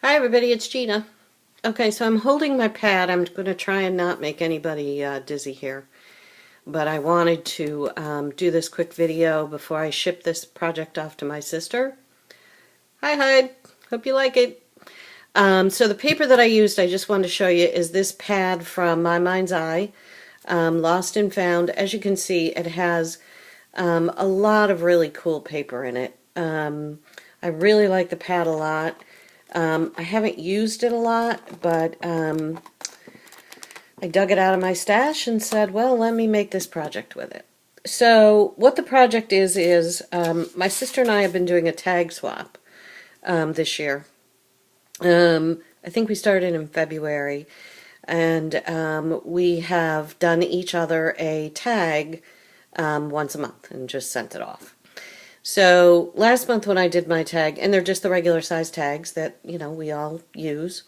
Hi everybody, it's Gina. Okay, so I'm holding my pad. I'm going to try and not make anybody dizzy here. But I wanted to do this quick video before I ship this project off to my sister. Hi Hyde, hope you like it. So the paper that I used, I just wanted to show you, is this pad from My Mind's Eye, Lost and Found. As you can see, it has a lot of really cool paper in it. I really like the pad a lot. I haven't used it a lot, but I dug it out of my stash and said, well, let me make this project with it. So what the project is my sister and I have been doing a tag swap this year. I think we started in February, and we have done each other a tag once a month and just sent it off. So last month when I did my tag, and they're just the regular size tags that, we all use,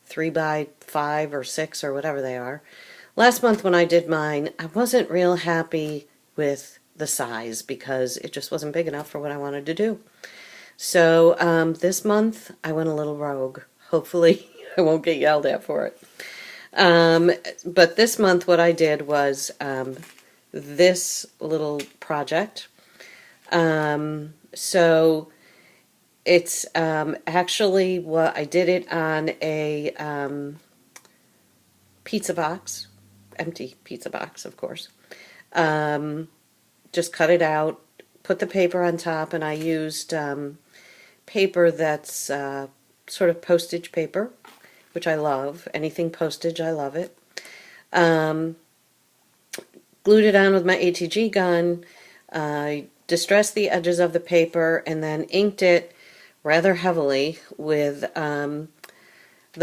3x5 or 6 or whatever they are. Last month when I did mine, I wasn't real happy with the size because it just wasn't big enough for what I wanted to do. So this month I went a little rogue. Hopefully I won't get yelled at for it. But this month what I did was this little project. So it's actually what I did it on a pizza box, empty pizza box, of course. Just cut it out, put the paper on top, and I used paper that's sort of postage paper, which I love. Anything postage, I love it. Glued it on with my ATG gun. I distressed the edges of the paper and then inked it rather heavily with the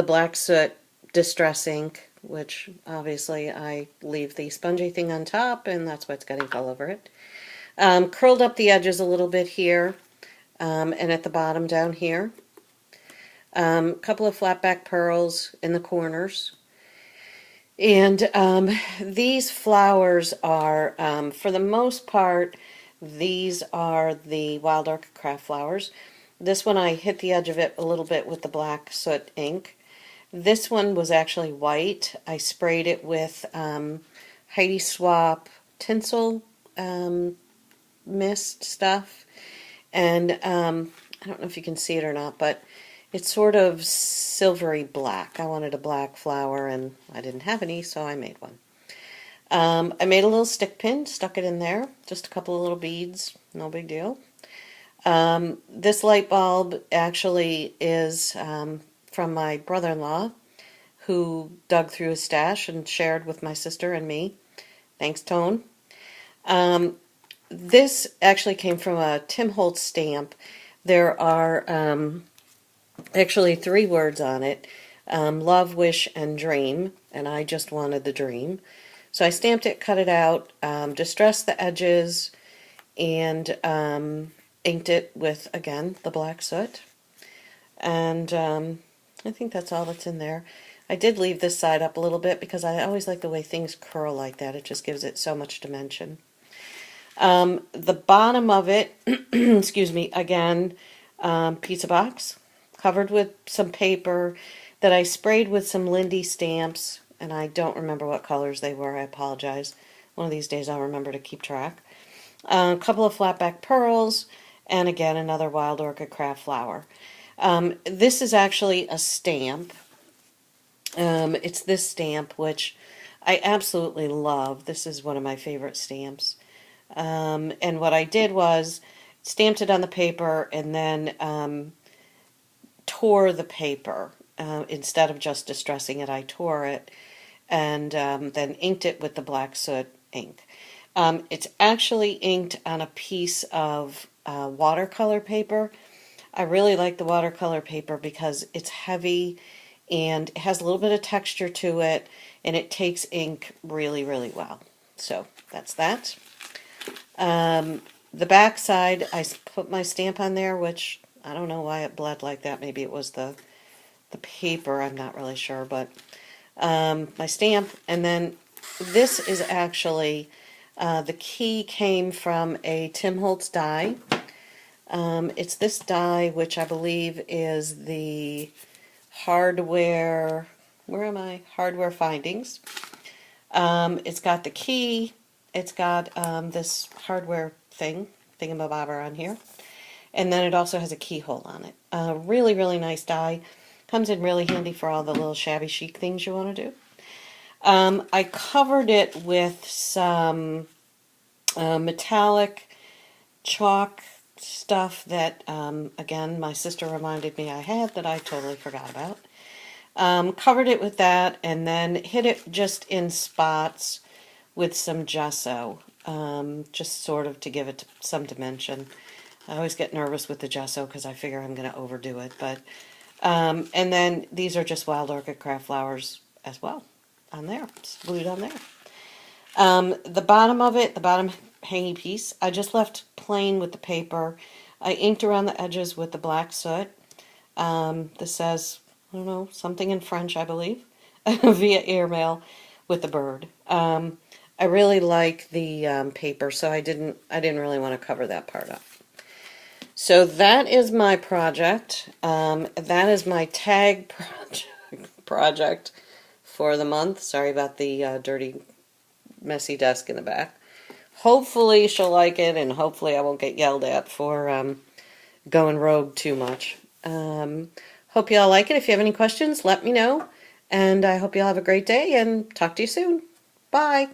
Black Soot Distress ink, which obviously I leave the spongy thing on top, and that's what's getting all over it. Curled up the edges a little bit here, and at the bottom down here. A couple of flat back pearls in the corners. And these flowers are, for the most part, these are the Wild Orchid Craft flowers. This one I hit the edge of it a little bit with the Black Soot ink. This one was actually white. I sprayed it with Heidi Swapp tinsel mist stuff. And I don't know if you can see it or not, but it's sort of silvery black. I wanted a black flower and I didn't have any, so I made one. I made a little stick pin, stuck it in there, just a couple of little beads, no big deal. This light bulb actually is from my brother-in-law, who dug through his stash and shared with my sister and me. Thanks, Tone. This actually came from a Tim Holtz stamp. There are actually 3 words on it, love, wish, and dream, and I just wanted the dream. So I stamped it, cut it out, distressed the edges, and inked it with, again, the Black Soot. And I think that's all that's in there. I did leave this side up a little bit because I always like the way things curl like that. It just gives it so much dimension. The bottom of it, excuse me, again, pizza box, covered with some paper that I sprayed with some Lindy stamps, and I don't remember what colors they were. I apologize. One of these days I'll remember to keep track. A couple of flatback pearls, and again another Wild Orchid Craft flower. This is actually a stamp. It's this stamp, which I absolutely love. This is one of my favorite stamps. And what I did was stamped it on the paper and then tore the paper. Instead of just distressing it, I tore it and then inked it with the Black Soot ink. It's actually inked on a piece of watercolor paper. I really like the watercolor paper because it's heavy and it has a little bit of texture to it, and it takes ink really, really well. So that's that. The back side, I put my stamp on there, which I don't know why it bled like that. Maybe it was the paper, I'm not really sure, but my stamp. And then this is actually, the key came from a Tim Holtz die. It's this die, which I believe is the hardware, where am I? Hardware Findings. It's got the key. It's got this hardware thingamabobber on here. And then it also has a keyhole on it. Really, really nice die. Comes in really handy for all the little shabby chic things you want to do. I covered it with some metallic chalk stuff that, again, my sister reminded me I had that I totally forgot about. Covered it with that and then hit it just in spots with some gesso, just sort of to give it some dimension. I always get nervous with the gesso because I figure I'm going to overdo it. But and then these are just Wild Orchid Craft flowers as well on there, it's glued on there. The bottom of it, the bottom hangy piece, I just left plain with the paper. I inked around the edges with the black soot. This says, I don't know, something in French, I believe, via airmail with the bird. I really like the paper, so I didn't really want to cover that part up. So that is my project. That is my tag project for the month. Sorry about the dirty, messy desk in the back. Hopefully she'll like it, and hopefully I won't get yelled at for going rogue too much. Hope you all like it. If you have any questions, let me know. And I hope you all have a great day, and talk to you soon. Bye.